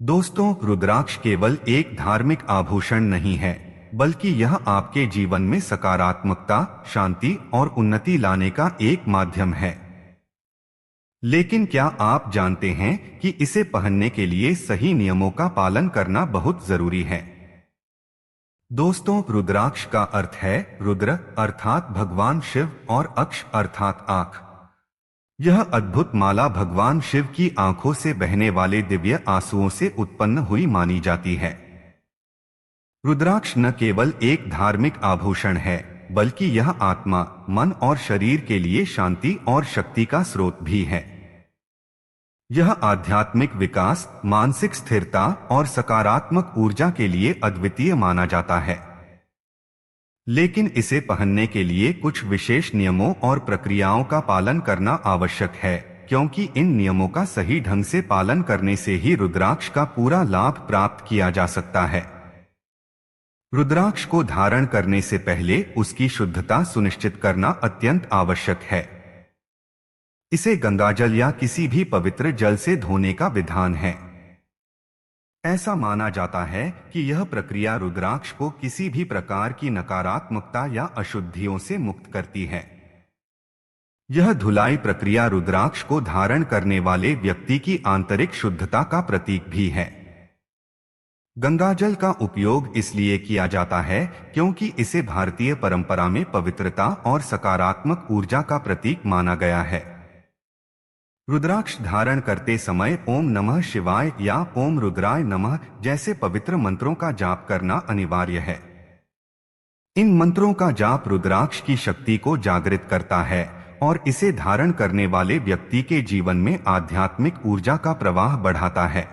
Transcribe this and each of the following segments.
दोस्तों, रुद्राक्ष केवल एक धार्मिक आभूषण नहीं है, बल्कि यह आपके जीवन में सकारात्मकता, शांति और उन्नति लाने का एक माध्यम है। लेकिन क्या आप जानते हैं कि इसे पहनने के लिए सही नियमों का पालन करना बहुत जरूरी है? दोस्तों, रुद्राक्ष का अर्थ है रुद्र अर्थात भगवान शिव और अक्ष अर्थात आंख। यह अद्भुत माला भगवान शिव की आंखों से बहने वाले दिव्य आंसुओं से उत्पन्न हुई मानी जाती है। रुद्राक्ष न केवल एक धार्मिक आभूषण है, बल्कि यह आत्मा, मन और शरीर के लिए शांति और शक्ति का स्रोत भी है। यह आध्यात्मिक विकास, मानसिक स्थिरता और सकारात्मक ऊर्जा के लिए अद्वितीय माना जाता है। लेकिन इसे पहनने के लिए कुछ विशेष नियमों और प्रक्रियाओं का पालन करना आवश्यक है, क्योंकि इन नियमों का सही ढंग से पालन करने से ही रुद्राक्ष का पूरा लाभ प्राप्त किया जा सकता है। रुद्राक्ष को धारण करने से पहले उसकी शुद्धता सुनिश्चित करना अत्यंत आवश्यक है। इसे गंगाजल या किसी भी पवित्र जल से धोने का विधान है। ऐसा माना जाता है कि यह प्रक्रिया रुद्राक्ष को किसी भी प्रकार की नकारात्मकता या अशुद्धियों से मुक्त करती है। यह धुलाई प्रक्रिया रुद्राक्ष को धारण करने वाले व्यक्ति की आंतरिक शुद्धता का प्रतीक भी है। गंगाजल का उपयोग इसलिए किया जाता है क्योंकि इसे भारतीय परंपरा में पवित्रता और सकारात्मक ऊर्जा का प्रतीक माना गया है। रुद्राक्ष धारण करते समय ओम नमः शिवाय या ओम रुद्राय नमः जैसे पवित्र मंत्रों का जाप करना अनिवार्य है। इन मंत्रों का जाप रुद्राक्ष की शक्ति को जागृत करता है और इसे धारण करने वाले व्यक्ति के जीवन में आध्यात्मिक ऊर्जा का प्रवाह बढ़ाता है।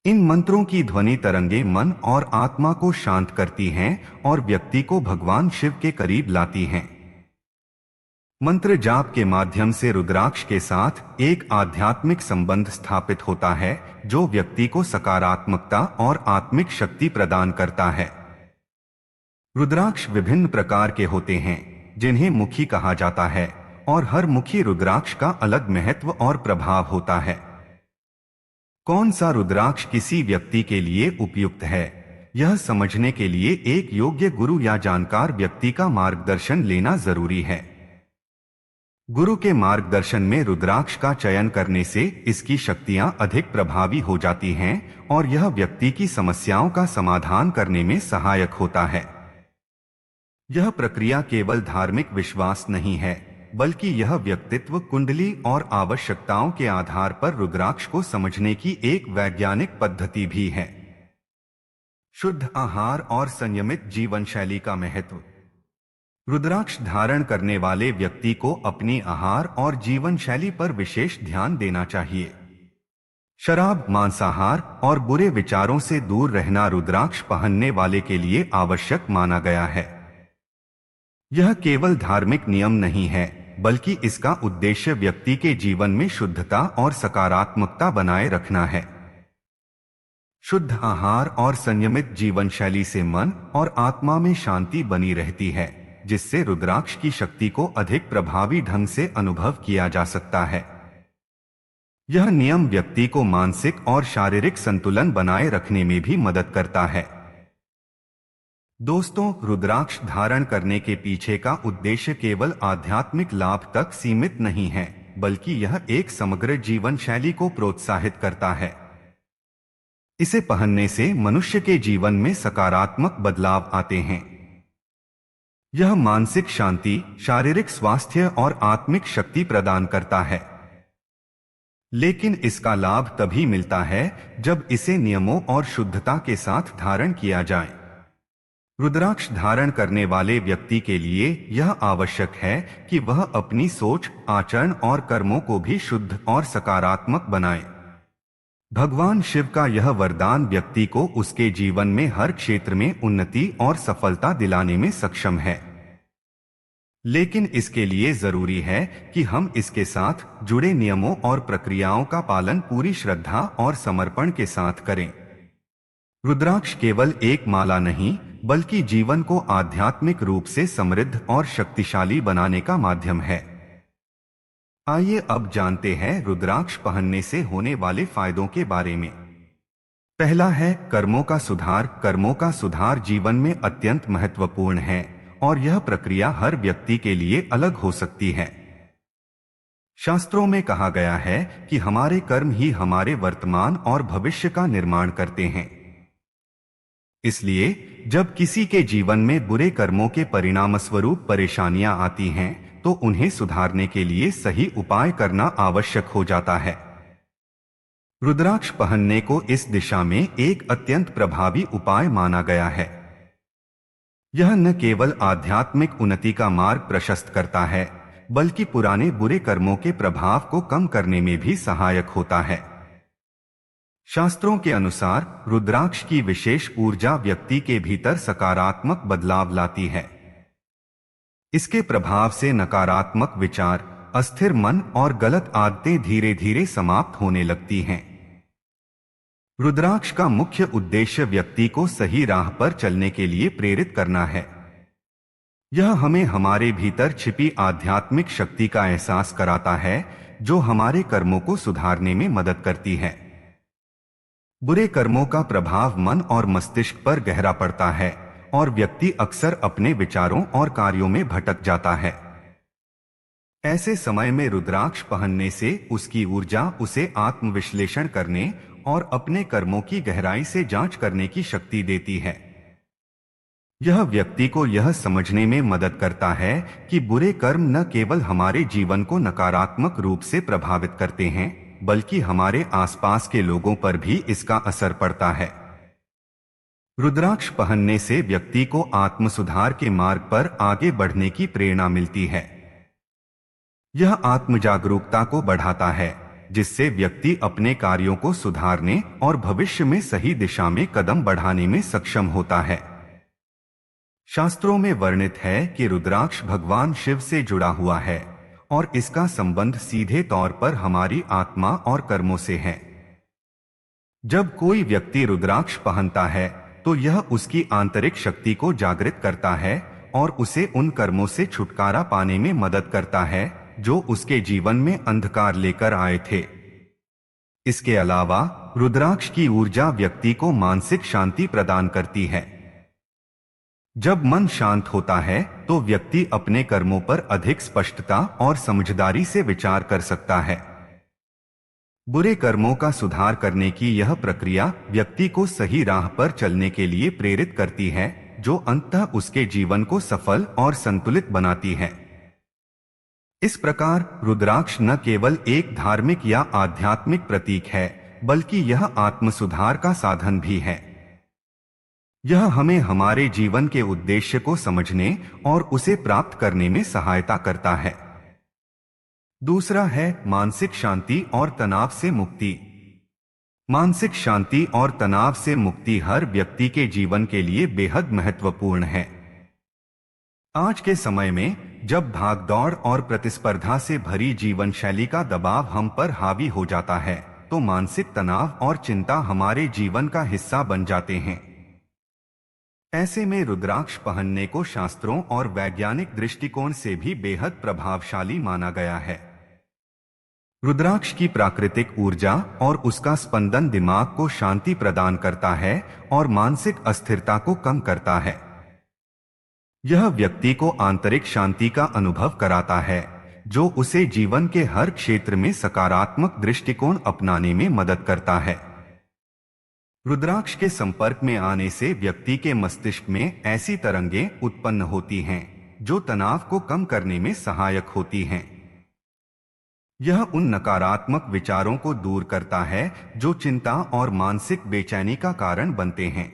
इन मंत्रों की ध्वनि तरंगे मन और आत्मा को शांत करती हैं और व्यक्ति को भगवान शिव के करीब लाती हैं। मंत्र जाप के माध्यम से रुद्राक्ष के साथ एक आध्यात्मिक संबंध स्थापित होता है, जो व्यक्ति को सकारात्मकता और आत्मिक शक्ति प्रदान करता है। रुद्राक्ष विभिन्न प्रकार के होते हैं, जिन्हें मुखी कहा जाता है, और हर मुखी रुद्राक्ष का अलग महत्व और प्रभाव होता है। कौन सा रुद्राक्ष किसी व्यक्ति के लिए उपयुक्त है, यह समझने के लिए एक योग्य गुरु या जानकार व्यक्ति का मार्गदर्शन लेना जरूरी है। गुरु के मार्गदर्शन में रुद्राक्ष का चयन करने से इसकी शक्तियां अधिक प्रभावी हो जाती हैं और यह व्यक्ति की समस्याओं का समाधान करने में सहायक होता है। यह प्रक्रिया केवल धार्मिक विश्वास नहीं है, बल्कि यह व्यक्तित्व कुंडली और आवश्यकताओं के आधार पर रुद्राक्ष को समझने की एक वैज्ञानिक पद्धति भी है। शुद्ध आहार और संयमित जीवन शैली का महत्व। रुद्राक्ष धारण करने वाले व्यक्ति को अपनी आहार और जीवन शैली पर विशेष ध्यान देना चाहिए। शराब, मांसाहार और बुरे विचारों से दूर रहना रुद्राक्ष पहनने वाले के लिए आवश्यक माना गया है। यह केवल धार्मिक नियम नहीं है, बल्कि इसका उद्देश्य व्यक्ति के जीवन में शुद्धता और सकारात्मकता बनाए रखना है। शुद्ध आहार और संयमित जीवन शैली से मन और आत्मा में शांति बनी रहती है, जिससे रुद्राक्ष की शक्ति को अधिक प्रभावी ढंग से अनुभव किया जा सकता है। यह नियम व्यक्ति को मानसिक और शारीरिक संतुलन बनाए रखने में भी मदद करता है। दोस्तों, रुद्राक्ष धारण करने के पीछे का उद्देश्य केवल आध्यात्मिक लाभ तक सीमित नहीं है, बल्कि यह एक समग्र जीवन शैली को प्रोत्साहित करता है। इसे पहनने से मनुष्य के जीवन में सकारात्मक बदलाव आते हैं। यह मानसिक शांति, शारीरिक स्वास्थ्य और आत्मिक शक्ति प्रदान करता है। लेकिन इसका लाभ तभी मिलता है जब इसे नियमों और शुद्धता के साथ धारण किया जाए। रुद्राक्ष धारण करने वाले व्यक्ति के लिए यह आवश्यक है कि वह अपनी सोच, आचरण और कर्मों को भी शुद्ध और सकारात्मक बनाए। भगवान शिव का यह वरदान व्यक्ति को उसके जीवन में हर क्षेत्र में उन्नति और सफलता दिलाने में सक्षम है। लेकिन इसके लिए जरूरी है कि हम इसके साथ जुड़े नियमों और प्रक्रियाओं का पालन पूरी श्रद्धा और समर्पण के साथ करें। रुद्राक्ष केवल एक माला नहीं, बल्कि जीवन को आध्यात्मिक रूप से समृद्ध और शक्तिशाली बनाने का माध्यम है। आइए अब जानते हैं रुद्राक्ष पहनने से होने वाले फायदों के बारे में। पहला है कर्मों का सुधार। कर्मों का सुधार जीवन में अत्यंत महत्वपूर्ण है और यह प्रक्रिया हर व्यक्ति के लिए अलग हो सकती है। शास्त्रों में कहा गया है कि हमारे कर्म ही हमारे वर्तमान और भविष्य का निर्माण करते हैं। इसलिए जब किसी के जीवन में बुरे कर्मों के परिणामस्वरूप परेशानियां आती हैं, तो उन्हें सुधारने के लिए सही उपाय करना आवश्यक हो जाता है। रुद्राक्ष पहनने को इस दिशा में एक अत्यंत प्रभावी उपाय माना गया है। यह न केवल आध्यात्मिक उन्नति का मार्ग प्रशस्त करता है, बल्कि पुराने बुरे कर्मों के प्रभाव को कम करने में भी सहायक होता है। शास्त्रों के अनुसार रुद्राक्ष की विशेष ऊर्जा व्यक्ति के भीतर सकारात्मक बदलाव लाती है। इसके प्रभाव से नकारात्मक विचार, अस्थिर मन और गलत आदतें धीरे धीरे समाप्त होने लगती हैं। रुद्राक्ष का मुख्य उद्देश्य व्यक्ति को सही राह पर चलने के लिए प्रेरित करना है। यह हमें हमारे भीतर छिपी आध्यात्मिक शक्ति का एहसास कराता है, जो हमारे कर्मों को सुधारने में मदद करती है। बुरे कर्मों का प्रभाव मन और मस्तिष्क पर गहरा पड़ता है और व्यक्ति अक्सर अपने विचारों और कार्यों में भटक जाता है। ऐसे समय में रुद्राक्ष पहनने से उसकी ऊर्जा उसे आत्मविश्लेषण करने और अपने कर्मों की गहराई से जांच करने की शक्ति देती है। यह व्यक्ति को यह समझने में मदद करता है कि बुरे कर्म न केवल हमारे जीवन को नकारात्मक रूप से प्रभावित करते हैं, बल्कि हमारे आसपास के लोगों पर भी इसका असर पड़ता है। रुद्राक्ष पहनने से व्यक्ति को आत्मसुधार के मार्ग पर आगे बढ़ने की प्रेरणा मिलती है। यह आत्म जागरूकता को बढ़ाता है, जिससे व्यक्ति अपने कार्यों को सुधारने और भविष्य में सही दिशा में कदम बढ़ाने में सक्षम होता है। शास्त्रों में वर्णित है कि रुद्राक्ष भगवान शिव से जुड़ा हुआ है और इसका संबंध सीधे तौर पर हमारी आत्मा और कर्मों से है। जब कोई व्यक्ति रुद्राक्ष पहनता है, तो यह उसकी आंतरिक शक्ति को जागृत करता है और उसे उन कर्मों से छुटकारा पाने में मदद करता है जो उसके जीवन में अंधकार लेकर आए थे। इसके अलावा रुद्राक्ष की ऊर्जा व्यक्ति को मानसिक शांति प्रदान करती है। जब मन शांत होता है, तो व्यक्ति अपने कर्मों पर अधिक स्पष्टता और समझदारी से विचार कर सकता है। बुरे कर्मों का सुधार करने की यह प्रक्रिया व्यक्ति को सही राह पर चलने के लिए प्रेरित करती है, जो अंततः उसके जीवन को सफल और संतुलित बनाती है। इस प्रकार रुद्राक्ष न केवल एक धार्मिक या आध्यात्मिक प्रतीक है, बल्कि यह आत्मसुधार का साधन भी है। यह हमें हमारे जीवन के उद्देश्य को समझने और उसे प्राप्त करने में सहायता करता है। दूसरा है मानसिक शांति और तनाव से मुक्ति। मानसिक शांति और तनाव से मुक्ति हर व्यक्ति के जीवन के लिए बेहद महत्वपूर्ण है। आज के समय में जब भागदौड़ और प्रतिस्पर्धा से भरी जीवन शैली का दबाव हम पर हावी हो जाता है, तो मानसिक तनाव और चिंता हमारे जीवन का हिस्सा बन जाते हैं। ऐसे में रुद्राक्ष पहनने को शास्त्रों और वैज्ञानिक दृष्टिकोण से भी बेहद प्रभावशाली माना गया है। रुद्राक्ष की प्राकृतिक ऊर्जा और उसका स्पंदन दिमाग को शांति प्रदान करता है और मानसिक अस्थिरता को कम करता है। यह व्यक्ति को आंतरिक शांति का अनुभव कराता है, जो उसे जीवन के हर क्षेत्र में सकारात्मक दृष्टिकोण अपनाने में मदद करता है। रुद्राक्ष के संपर्क में आने से व्यक्ति के मस्तिष्क में ऐसी तरंगें उत्पन्न होती हैं, जो तनाव को कम करने में सहायक होती हैं। यह उन नकारात्मक विचारों को दूर करता है जो चिंता और मानसिक बेचैनी का कारण बनते हैं।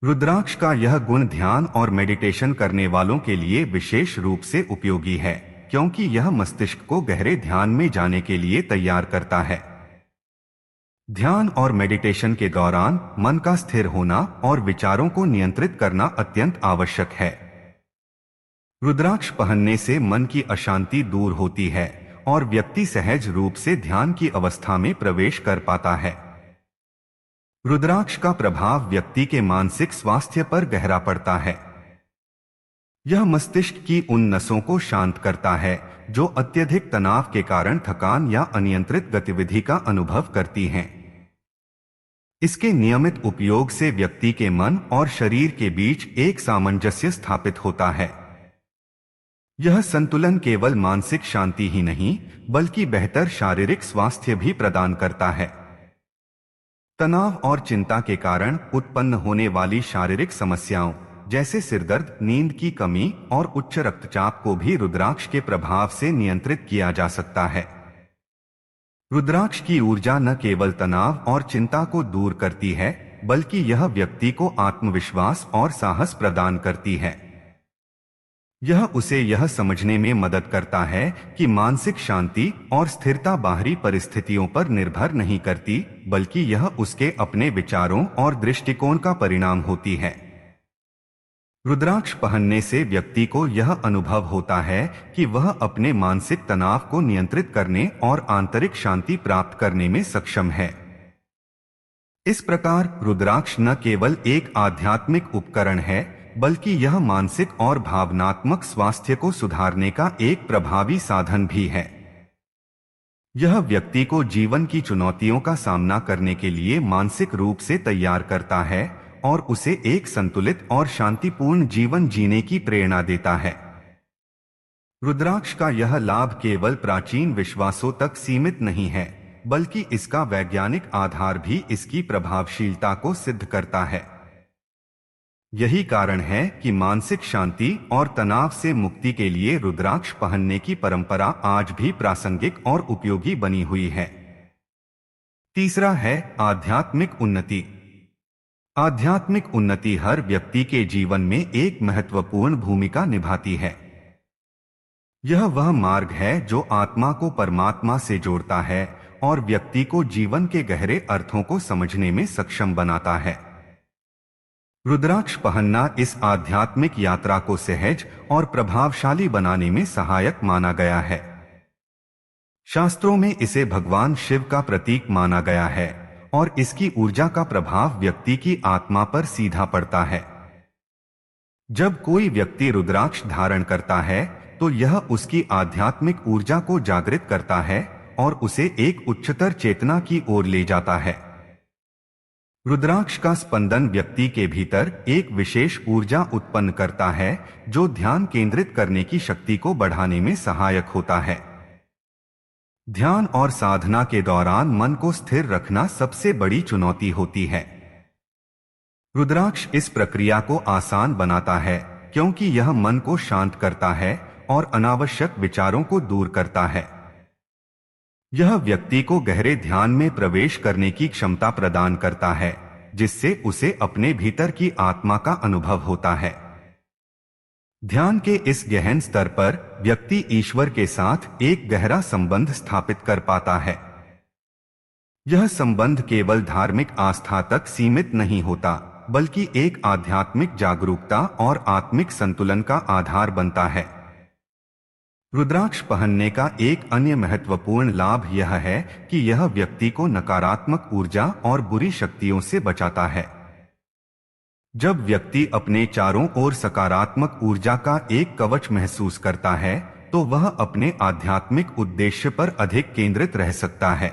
रुद्राक्ष का यह गुण ध्यान और मेडिटेशन करने वालों के लिए विशेष रूप से उपयोगी है, क्योंकि यह मस्तिष्क को गहरे ध्यान में जाने के लिए तैयार करता है। ध्यान और मेडिटेशन के दौरान मन का स्थिर होना और विचारों को नियंत्रित करना अत्यंत आवश्यक है। रुद्राक्ष पहनने से मन की अशांति दूर होती है और व्यक्ति सहज रूप से ध्यान की अवस्था में प्रवेश कर पाता है। रुद्राक्ष का प्रभाव व्यक्ति के मानसिक स्वास्थ्य पर गहरा पड़ता है। यह मस्तिष्क की उन नसों को शांत करता है जो अत्यधिक तनाव के कारण थकान या अनियंत्रित गतिविधि का अनुभव करती हैं। इसके नियमित उपयोग से व्यक्ति के मन और शरीर के बीच एक सामंजस्य स्थापित होता है। यह संतुलन केवल मानसिक शांति ही नहीं, बल्कि बेहतर शारीरिक स्वास्थ्य भी प्रदान करता है। तनाव और चिंता के कारण उत्पन्न होने वाली शारीरिक समस्याओं जैसे सिरदर्द, नींद की कमी और उच्च रक्तचाप को भी रुद्राक्ष के प्रभाव से नियंत्रित किया जा सकता है। रुद्राक्ष की ऊर्जा न केवल तनाव और चिंता को दूर करती है, बल्कि यह व्यक्ति को आत्मविश्वास और साहस प्रदान करती है। यह उसे यह समझने में मदद करता है कि मानसिक शांति और स्थिरता बाहरी परिस्थितियों पर निर्भर नहीं करती, बल्कि यह उसके अपने विचारों और दृष्टिकोण का परिणाम होती है। रुद्राक्ष पहनने से व्यक्ति को यह अनुभव होता है कि वह अपने मानसिक तनाव को नियंत्रित करने और आंतरिक शांति प्राप्त करने में सक्षम है। इस प्रकार रुद्राक्ष न केवल एक आध्यात्मिक उपकरण है, बल्कि यह मानसिक और भावनात्मक स्वास्थ्य को सुधारने का एक प्रभावी साधन भी है। यह व्यक्ति को जीवन की चुनौतियों का सामना करने के लिए मानसिक रूप से तैयार करता है और उसे एक संतुलित और शांतिपूर्ण जीवन जीने की प्रेरणा देता है। रुद्राक्ष का यह लाभ केवल प्राचीन विश्वासों तक सीमित नहीं है, बल्कि इसका वैज्ञानिक आधार भी इसकी प्रभावशीलता को सिद्ध करता है। यही कारण है कि मानसिक शांति और तनाव से मुक्ति के लिए रुद्राक्ष पहनने की परंपरा आज भी प्रासंगिक और उपयोगी बनी हुई है। तीसरा है आध्यात्मिक उन्नति। आध्यात्मिक उन्नति हर व्यक्ति के जीवन में एक महत्वपूर्ण भूमिका निभाती है। यह वह मार्ग है जो आत्मा को परमात्मा से जोड़ता है और व्यक्ति को जीवन के गहरे अर्थों को समझने में सक्षम बनाता है। रुद्राक्ष पहनना इस आध्यात्मिक यात्रा को सहज और प्रभावशाली बनाने में सहायक माना गया है। शास्त्रों में इसे भगवान शिव का प्रतीक माना गया है और इसकी ऊर्जा का प्रभाव व्यक्ति की आत्मा पर सीधा पड़ता है। जब कोई व्यक्ति रुद्राक्ष धारण करता है तो यह उसकी आध्यात्मिक ऊर्जा को जागृत करता है और उसे एक उच्चतर चेतना की ओर ले जाता है। रुद्राक्ष का स्पंदन व्यक्ति के भीतर एक विशेष ऊर्जा उत्पन्न करता है जो ध्यान केंद्रित करने की शक्ति को बढ़ाने में सहायक होता है। ध्यान और साधना के दौरान मन को स्थिर रखना सबसे बड़ी चुनौती होती है। रुद्राक्ष इस प्रक्रिया को आसान बनाता है क्योंकि यह मन को शांत करता है और अनावश्यक विचारों को दूर करता है। यह व्यक्ति को गहरे ध्यान में प्रवेश करने की क्षमता प्रदान करता है, जिससे उसे अपने भीतर की आत्मा का अनुभव होता है। ध्यान के इस गहन स्तर पर व्यक्ति ईश्वर के साथ एक गहरा संबंध स्थापित कर पाता है। यह संबंध केवल धार्मिक आस्था तक सीमित नहीं होता, बल्कि एक आध्यात्मिक जागरूकता और आत्मिक संतुलन का आधार बनता है। रुद्राक्ष पहनने का एक अन्य महत्वपूर्ण लाभ यह है कि यह व्यक्ति को नकारात्मक ऊर्जा और बुरी शक्तियों से बचाता है। जब व्यक्ति अपने चारों ओर सकारात्मक ऊर्जा का एक कवच महसूस करता है, तो वह अपने आध्यात्मिक उद्देश्य पर अधिक केंद्रित रह सकता है।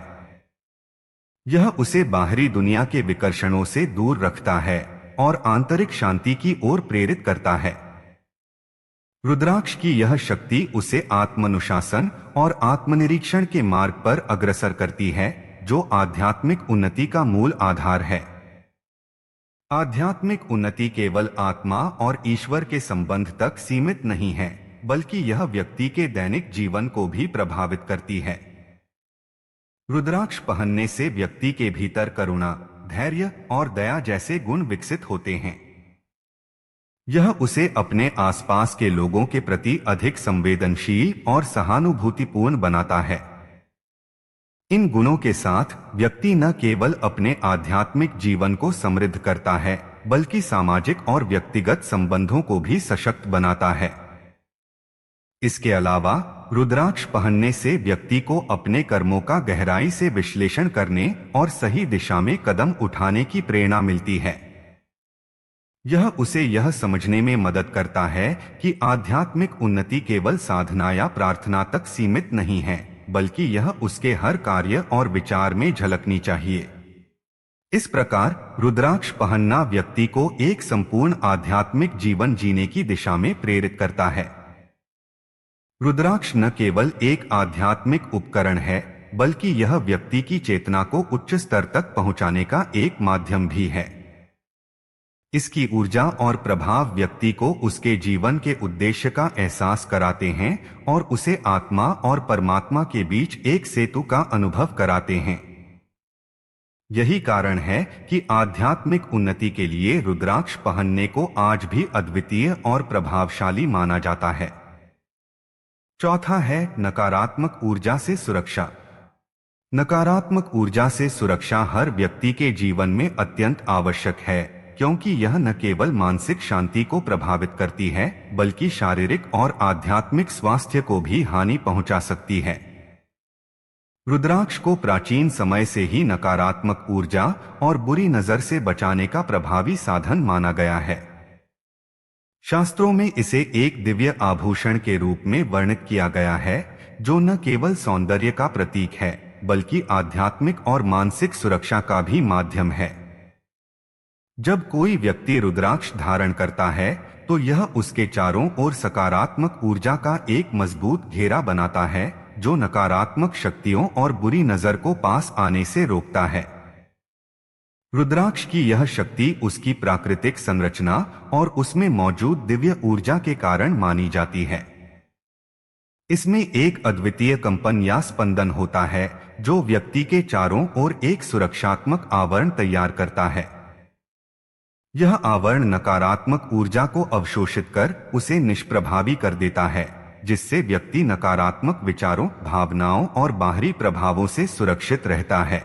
यह उसे बाहरी दुनिया के विकर्षणों से दूर रखता है और आंतरिक शांति की ओर प्रेरित करता है। रुद्राक्ष की यह शक्ति उसे आत्मानुशासन और आत्मनिरीक्षण के मार्ग पर अग्रसर करती है, जो आध्यात्मिक उन्नति का मूल आधार है। आध्यात्मिक उन्नति केवल आत्मा और ईश्वर के संबंध तक सीमित नहीं है, बल्कि यह व्यक्ति के दैनिक जीवन को भी प्रभावित करती है। रुद्राक्ष पहनने से व्यक्ति के भीतर करुणा, धैर्य और दया जैसे गुण विकसित होते हैं। यह उसे अपने आसपास के लोगों के प्रति अधिक संवेदनशील और सहानुभूतिपूर्ण बनाता है। इन गुणों के साथ व्यक्ति न केवल अपने आध्यात्मिक जीवन को समृद्ध करता है, बल्कि सामाजिक और व्यक्तिगत संबंधों को भी सशक्त बनाता है। इसके अलावा रुद्राक्ष पहनने से व्यक्ति को अपने कर्मों का गहराई से विश्लेषण करने और सही दिशा में कदम उठाने की प्रेरणा मिलती है। यह उसे यह समझने में मदद करता है कि आध्यात्मिक उन्नति केवल साधना या प्रार्थना तक सीमित नहीं है, बल्कि यह उसके हर कार्य और विचार में झलकनी चाहिए। इस प्रकार रुद्राक्ष पहनना व्यक्ति को एक संपूर्ण आध्यात्मिक जीवन जीने की दिशा में प्रेरित करता है। रुद्राक्ष न केवल एक आध्यात्मिक उपकरण है, बल्कि यह व्यक्ति की चेतना को उच्च स्तर तक पहुंचाने का एक माध्यम भी है। इसकी ऊर्जा और प्रभाव व्यक्ति को उसके जीवन के उद्देश्य का एहसास कराते हैं और उसे आत्मा और परमात्मा के बीच एक सेतु का अनुभव कराते हैं। यही कारण है कि आध्यात्मिक उन्नति के लिए रुद्राक्ष पहनने को आज भी अद्वितीय और प्रभावशाली माना जाता है। चौथा है नकारात्मक ऊर्जा से सुरक्षा। नकारात्मक ऊर्जा से सुरक्षा हर व्यक्ति के जीवन में अत्यंत आवश्यक है, क्योंकि यह न केवल मानसिक शांति को प्रभावित करती है, बल्कि शारीरिक और आध्यात्मिक स्वास्थ्य को भी हानि पहुंचा सकती है। रुद्राक्ष को प्राचीन समय से ही नकारात्मक ऊर्जा और बुरी नजर से बचाने का प्रभावी साधन माना गया है। शास्त्रों में इसे एक दिव्य आभूषण के रूप में वर्णित किया गया है, जो न केवल सौंदर्य का प्रतीक है, बल्कि आध्यात्मिक और मानसिक सुरक्षा का भी माध्यम है। जब कोई व्यक्ति रुद्राक्ष धारण करता है, तो यह उसके चारों ओर सकारात्मक ऊर्जा का एक मजबूत घेरा बनाता है, जो नकारात्मक शक्तियों और बुरी नजर को पास आने से रोकता है। रुद्राक्ष की यह शक्ति उसकी प्राकृतिक संरचना और उसमें मौजूद दिव्य ऊर्जा के कारण मानी जाती है। इसमें एक अद्वितीय कंपन या स्पंदन होता है, जो व्यक्ति के चारों ओर एक सुरक्षात्मक आवरण तैयार करता है। यह आवरण नकारात्मक ऊर्जा को अवशोषित कर उसे निष्प्रभावी कर देता है, जिससे व्यक्ति नकारात्मक विचारों, भावनाओं और बाहरी प्रभावों से सुरक्षित रहता है।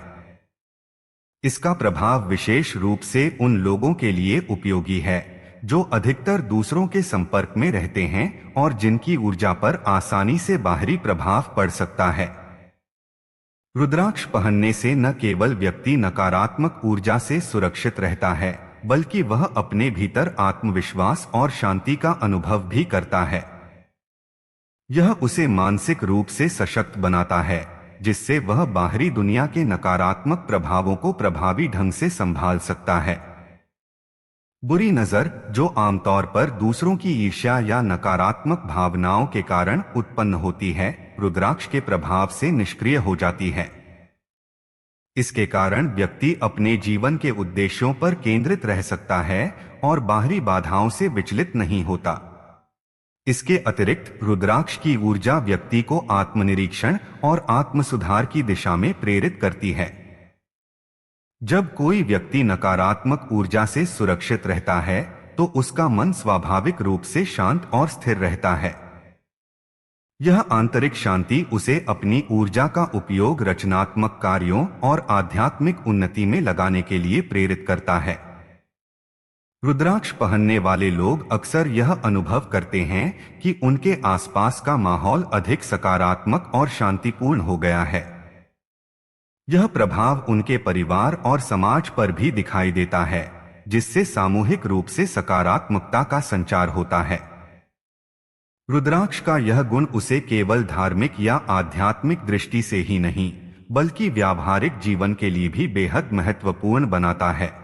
इसका प्रभाव विशेष रूप से उन लोगों के लिए उपयोगी है जो अधिकतर दूसरों के संपर्क में रहते हैं और जिनकी ऊर्जा पर आसानी से बाहरी प्रभाव पड़ सकता है। रुद्राक्ष पहनने से न केवल व्यक्ति नकारात्मक ऊर्जा से सुरक्षित रहता है, बल्कि वह अपने भीतर आत्मविश्वास और शांति का अनुभव भी करता है। यह उसे मानसिक रूप से सशक्त बनाता है, जिससे वह बाहरी दुनिया के नकारात्मक प्रभावों को प्रभावी ढंग से संभाल सकता है। बुरी नजर, जो आमतौर पर दूसरों की ईर्ष्या या नकारात्मक भावनाओं के कारण उत्पन्न होती है, रुद्राक्ष के प्रभाव से निष्क्रिय हो जाती है। इसके कारण व्यक्ति अपने जीवन के उद्देश्यों पर केंद्रित रह सकता है और बाहरी बाधाओं से विचलित नहीं होता। इसके अतिरिक्त रुद्राक्ष की ऊर्जा व्यक्ति को आत्मनिरीक्षण और आत्मसुधार की दिशा में प्रेरित करती है। जब कोई व्यक्ति नकारात्मक ऊर्जा से सुरक्षित रहता है, तो उसका मन स्वाभाविक रूप से शांत और स्थिर रहता है। यह आंतरिक शांति उसे अपनी ऊर्जा का उपयोग रचनात्मक कार्यों और आध्यात्मिक उन्नति में लगाने के लिए प्रेरित करता है। रुद्राक्ष पहनने वाले लोग अक्सर यह अनुभव करते हैं कि उनके आसपास का माहौल अधिक सकारात्मक और शांतिपूर्ण हो गया है। यह प्रभाव उनके परिवार और समाज पर भी दिखाई देता है, जिससे सामूहिक रूप से सकारात्मकता का संचार होता है। रुद्राक्ष का यह गुण उसे केवल धार्मिक या आध्यात्मिक दृष्टि से ही नहीं, बल्कि व्यावहारिक जीवन के लिए भी बेहद महत्वपूर्ण बनाता है।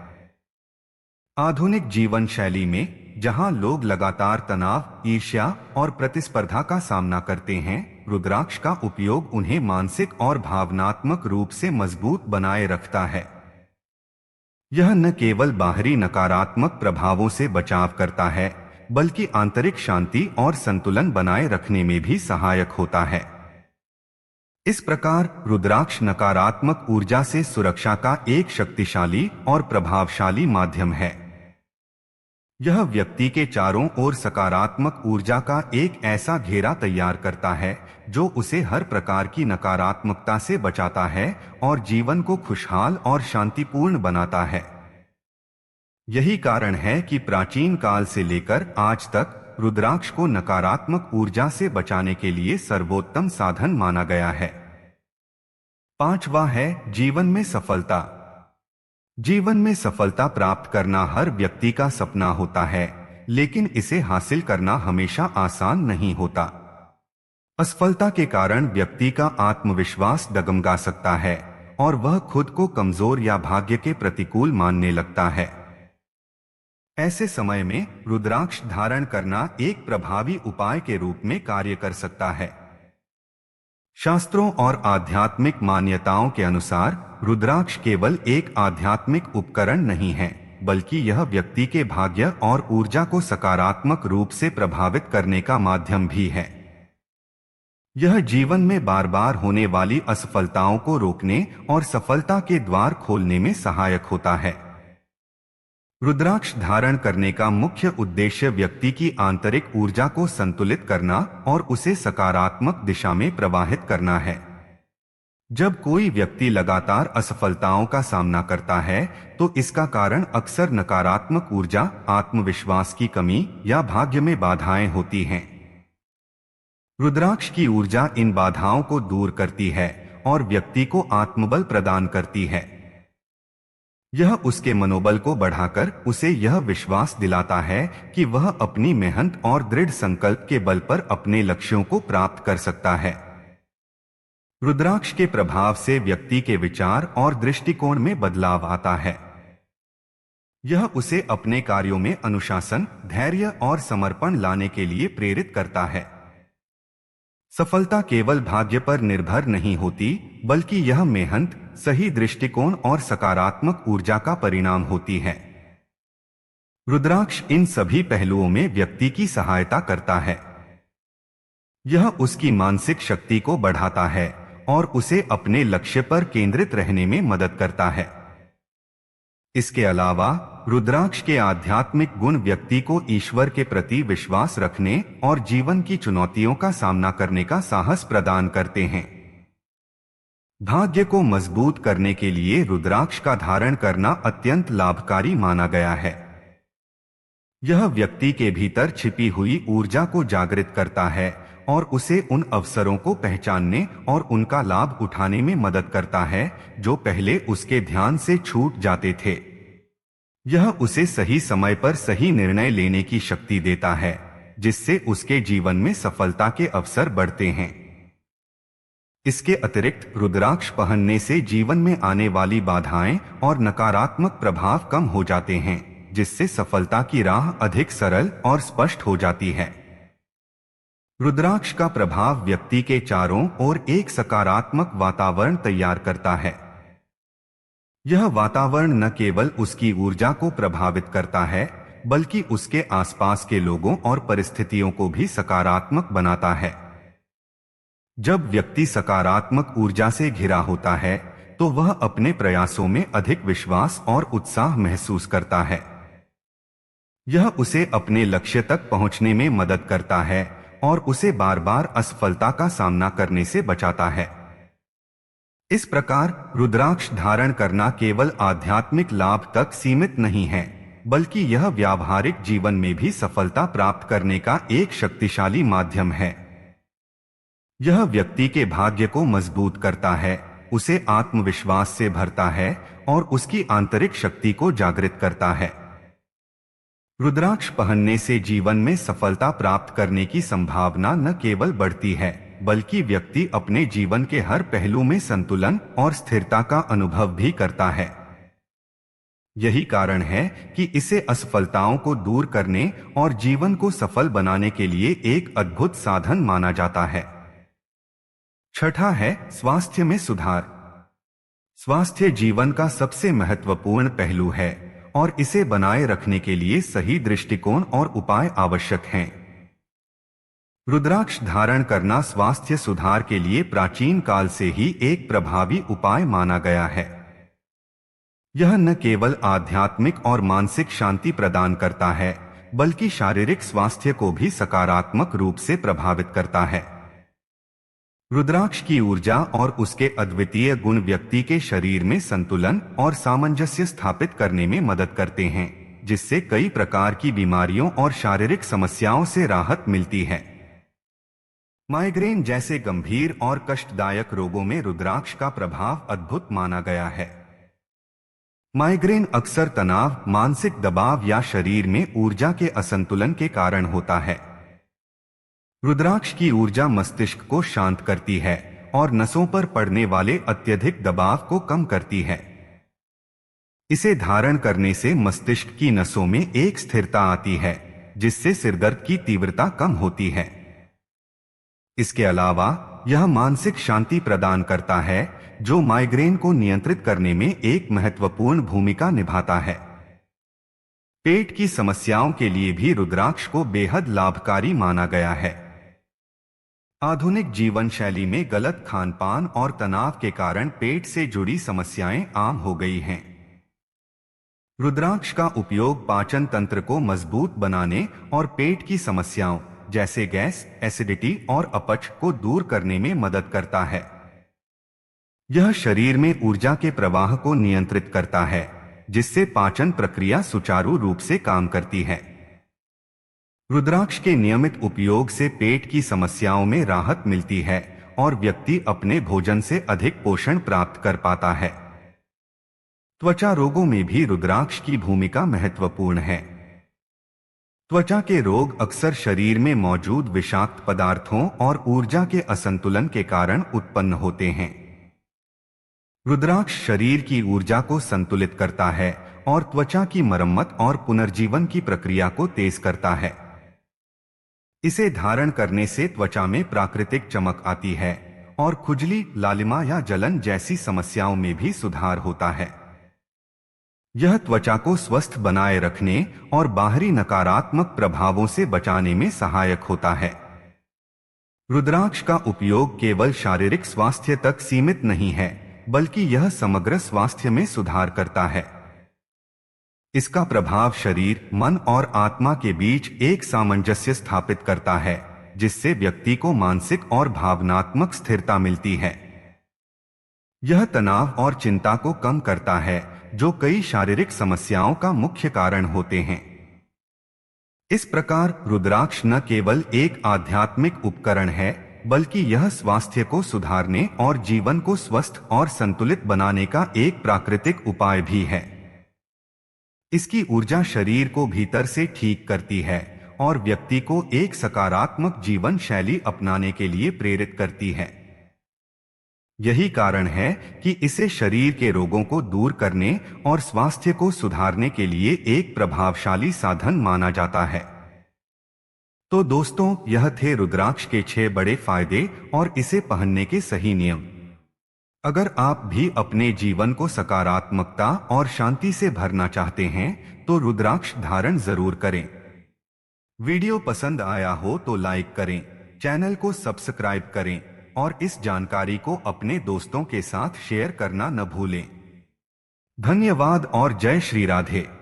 आधुनिक जीवन शैली में, जहां लोग लगातार तनाव, ईर्ष्या और प्रतिस्पर्धा का सामना करते हैं, रुद्राक्ष का उपयोग उन्हें मानसिक और भावनात्मक रूप से मजबूत बनाए रखता है। यह न केवल बाहरी नकारात्मक प्रभावों से बचाव करता है, बल्कि आंतरिक शांति और संतुलन बनाए रखने में भी सहायक होता है। इस प्रकार रुद्राक्ष नकारात्मक ऊर्जा से सुरक्षा का एक शक्तिशाली और प्रभावशाली माध्यम है। यह व्यक्ति के चारों ओर सकारात्मक ऊर्जा का एक ऐसा घेरा तैयार करता है जो उसे हर प्रकार की नकारात्मकता से बचाता है और जीवन को खुशहाल और शांतिपूर्ण बनाता है। यही कारण है कि प्राचीन काल से लेकर आज तक रुद्राक्ष को नकारात्मक ऊर्जा से बचाने के लिए सर्वोत्तम साधन माना गया है। पांचवा है जीवन में सफलता। जीवन में सफलता प्राप्त करना हर व्यक्ति का सपना होता है, लेकिन इसे हासिल करना हमेशा आसान नहीं होता। असफलता के कारण व्यक्ति का आत्मविश्वास डगमगा सकता है और वह खुद को कमजोर या भाग्य के प्रतिकूल मानने लगता है। ऐसे समय में रुद्राक्ष धारण करना एक प्रभावी उपाय के रूप में कार्य कर सकता है। शास्त्रों और आध्यात्मिक मान्यताओं के अनुसार रुद्राक्ष केवल एक आध्यात्मिक उपकरण नहीं है, बल्कि यह व्यक्ति के भाग्य और ऊर्जा को सकारात्मक रूप से प्रभावित करने का माध्यम भी है। यह जीवन में बार बार होने वाली असफलताओं को रोकने और सफलता के द्वार खोलने में सहायक होता है। रुद्राक्ष धारण करने का मुख्य उद्देश्य व्यक्ति की आंतरिक ऊर्जा को संतुलित करना और उसे सकारात्मक दिशा में प्रवाहित करना है। जब कोई व्यक्ति लगातार असफलताओं का सामना करता है, तो इसका कारण अक्सर नकारात्मक ऊर्जा, आत्मविश्वास की कमी या भाग्य में बाधाएं होती हैं। रुद्राक्ष की ऊर्जा इन बाधाओं को दूर करती है और व्यक्ति को आत्मबल प्रदान करती है। यह उसके मनोबल को बढ़ाकर उसे यह विश्वास दिलाता है कि वह अपनी मेहनत और दृढ़ संकल्प के बल पर अपने लक्ष्यों को प्राप्त कर सकता है। रुद्राक्ष के प्रभाव से व्यक्ति के विचार और दृष्टिकोण में बदलाव आता है। यह उसे अपने कार्यों में अनुशासन, धैर्य और समर्पण लाने के लिए प्रेरित करता है। सफलता केवल भाग्य पर निर्भर नहीं होती, बल्कि यह मेहनत, सही दृष्टिकोण और सकारात्मक ऊर्जा का परिणाम होती है। रुद्राक्ष इन सभी पहलुओं में व्यक्ति की सहायता करता है। यह उसकी मानसिक शक्ति को बढ़ाता है और उसे अपने लक्ष्य पर केंद्रित रहने में मदद करता है। इसके अलावा रुद्राक्ष के आध्यात्मिक गुण व्यक्ति को ईश्वर के प्रति विश्वास रखने और जीवन की चुनौतियों का सामना करने का साहस प्रदान करते हैं। भाग्य को मजबूत करने के लिए रुद्राक्ष का धारण करना अत्यंत लाभकारी माना गया है। यह व्यक्ति के भीतर छिपी हुई ऊर्जा को जागृत करता है और उसे उन अवसरों को पहचानने और उनका लाभ उठाने में मदद करता है जो पहले उसके ध्यान से छूट जाते थे। यह उसे सही समय पर सही निर्णय लेने की शक्ति देता है, जिससे उसके जीवन में सफलता के अवसर बढ़ते हैं। इसके अतिरिक्त रुद्राक्ष पहनने से जीवन में आने वाली बाधाएं और नकारात्मक प्रभाव कम हो जाते हैं, जिससे सफलता की राह अधिक सरल और स्पष्ट हो जाती है। रुद्राक्ष का प्रभाव व्यक्ति के चारों ओर एक सकारात्मक वातावरण तैयार करता है। यह वातावरण न केवल उसकी ऊर्जा को प्रभावित करता है, बल्कि उसके आसपास के लोगों और परिस्थितियों को भी सकारात्मक बनाता है। जब व्यक्ति सकारात्मक ऊर्जा से घिरा होता है, तो वह अपने प्रयासों में अधिक विश्वास और उत्साह महसूस करता है। यह उसे अपने लक्ष्य तक पहुंचने में मदद करता है और उसे बार बार असफलता का सामना करने से बचाता है। इस प्रकार रुद्राक्ष धारण करना केवल आध्यात्मिक लाभ तक सीमित नहीं है, बल्कि यह व्यावहारिक जीवन में भी सफलता प्राप्त करने का एक शक्तिशाली माध्यम है। यह व्यक्ति के भाग्य को मजबूत करता है, उसे आत्मविश्वास से भरता है और उसकी आंतरिक शक्ति को जागृत करता है। रुद्राक्ष पहनने से जीवन में सफलता प्राप्त करने की संभावना न केवल बढ़ती है, बल्कि व्यक्ति अपने जीवन के हर पहलू में संतुलन और स्थिरता का अनुभव भी करता है। यही कारण है कि इसे असफलताओं को दूर करने और जीवन को सफल बनाने के लिए एक अद्भुत साधन माना जाता है। छठा है स्वास्थ्य में सुधार। स्वास्थ्य जीवन का सबसे महत्वपूर्ण पहलू है और इसे बनाए रखने के लिए सही दृष्टिकोण और उपाय आवश्यक हैं। रुद्राक्ष धारण करना स्वास्थ्य सुधार के लिए प्राचीन काल से ही एक प्रभावी उपाय माना गया है। यह न केवल आध्यात्मिक और मानसिक शांति प्रदान करता है, बल्कि शारीरिक स्वास्थ्य को भी सकारात्मक रूप से प्रभावित करता है। रुद्राक्ष की ऊर्जा और उसके अद्वितीय गुण व्यक्ति के शरीर में संतुलन और सामंजस्य स्थापित करने में मदद करते हैं, जिससे कई प्रकार की बीमारियों और शारीरिक समस्याओं से राहत मिलती है। माइग्रेन जैसे गंभीर और कष्टदायक रोगों में रुद्राक्ष का प्रभाव अद्भुत माना गया है। माइग्रेन अक्सर तनाव, मानसिक दबाव या शरीर में ऊर्जा के असंतुलन के कारण होता है। रुद्राक्ष की ऊर्जा मस्तिष्क को शांत करती है और नसों पर पड़ने वाले अत्यधिक दबाव को कम करती है। इसे धारण करने से मस्तिष्क की नसों में एक स्थिरता आती है, जिससे सिरदर्द की तीव्रता कम होती है। इसके अलावा यह मानसिक शांति प्रदान करता है, जो माइग्रेन को नियंत्रित करने में एक महत्वपूर्ण भूमिका निभाता है। पेट की समस्याओं के लिए भी रुद्राक्ष को बेहद लाभकारी माना गया है। आधुनिक जीवन शैली में गलत खानपान और तनाव के कारण पेट से जुड़ी समस्याएं आम हो गई हैं। रुद्राक्ष का उपयोग पाचन तंत्र को मजबूत बनाने और पेट की समस्याओं जैसे गैस, एसिडिटी और अपच को दूर करने में मदद करता है। यह शरीर में ऊर्जा के प्रवाह को नियंत्रित करता है, जिससे पाचन प्रक्रिया सुचारू रूप से काम करती है। रुद्राक्ष के नियमित उपयोग से पेट की समस्याओं में राहत मिलती है और व्यक्ति अपने भोजन से अधिक पोषण प्राप्त कर पाता है। त्वचा रोगों में भी रुद्राक्ष की भूमिका महत्वपूर्ण है। त्वचा के रोग अक्सर शरीर में मौजूद विषाक्त पदार्थों और ऊर्जा के असंतुलन के कारण उत्पन्न होते हैं। रुद्राक्ष शरीर की ऊर्जा को संतुलित करता है और त्वचा की मरम्मत और पुनर्जीवन की प्रक्रिया को तेज करता है। इसे धारण करने से त्वचा में प्राकृतिक चमक आती है और खुजली, लालिमा या जलन जैसी समस्याओं में भी सुधार होता है। यह त्वचा को स्वस्थ बनाए रखने और बाहरी नकारात्मक प्रभावों से बचाने में सहायक होता है। रुद्राक्ष का उपयोग केवल शारीरिक स्वास्थ्य तक सीमित नहीं है, बल्कि यह समग्र स्वास्थ्य में सुधार करता है। इसका प्रभाव शरीर, मन और आत्मा के बीच एक सामंजस्य स्थापित करता है, जिससे व्यक्ति को मानसिक और भावनात्मक स्थिरता मिलती है। यह तनाव और चिंता को कम करता है, जो कई शारीरिक समस्याओं का मुख्य कारण होते हैं। इस प्रकार रुद्राक्ष न केवल एक आध्यात्मिक उपकरण है, बल्कि यह स्वास्थ्य को सुधारने और जीवन को स्वस्थ और संतुलित बनाने का एक प्राकृतिक उपाय भी है। इसकी ऊर्जा शरीर को भीतर से ठीक करती है और व्यक्ति को एक सकारात्मक जीवन शैली अपनाने के लिए प्रेरित करती है। यही कारण है कि इसे शरीर के रोगों को दूर करने और स्वास्थ्य को सुधारने के लिए एक प्रभावशाली साधन माना जाता है। तो दोस्तों, यह थे रुद्राक्ष के 6 बड़े फायदे और इसे पहनने के सही नियम। अगर आप भी अपने जीवन को सकारात्मकता और शांति से भरना चाहते हैं, तो रुद्राक्ष धारण जरूर करें। वीडियो पसंद आया हो तो लाइक करें, चैनल को सब्सक्राइब करें और इस जानकारी को अपने दोस्तों के साथ शेयर करना न भूलें। धन्यवाद और जय श्री राधे।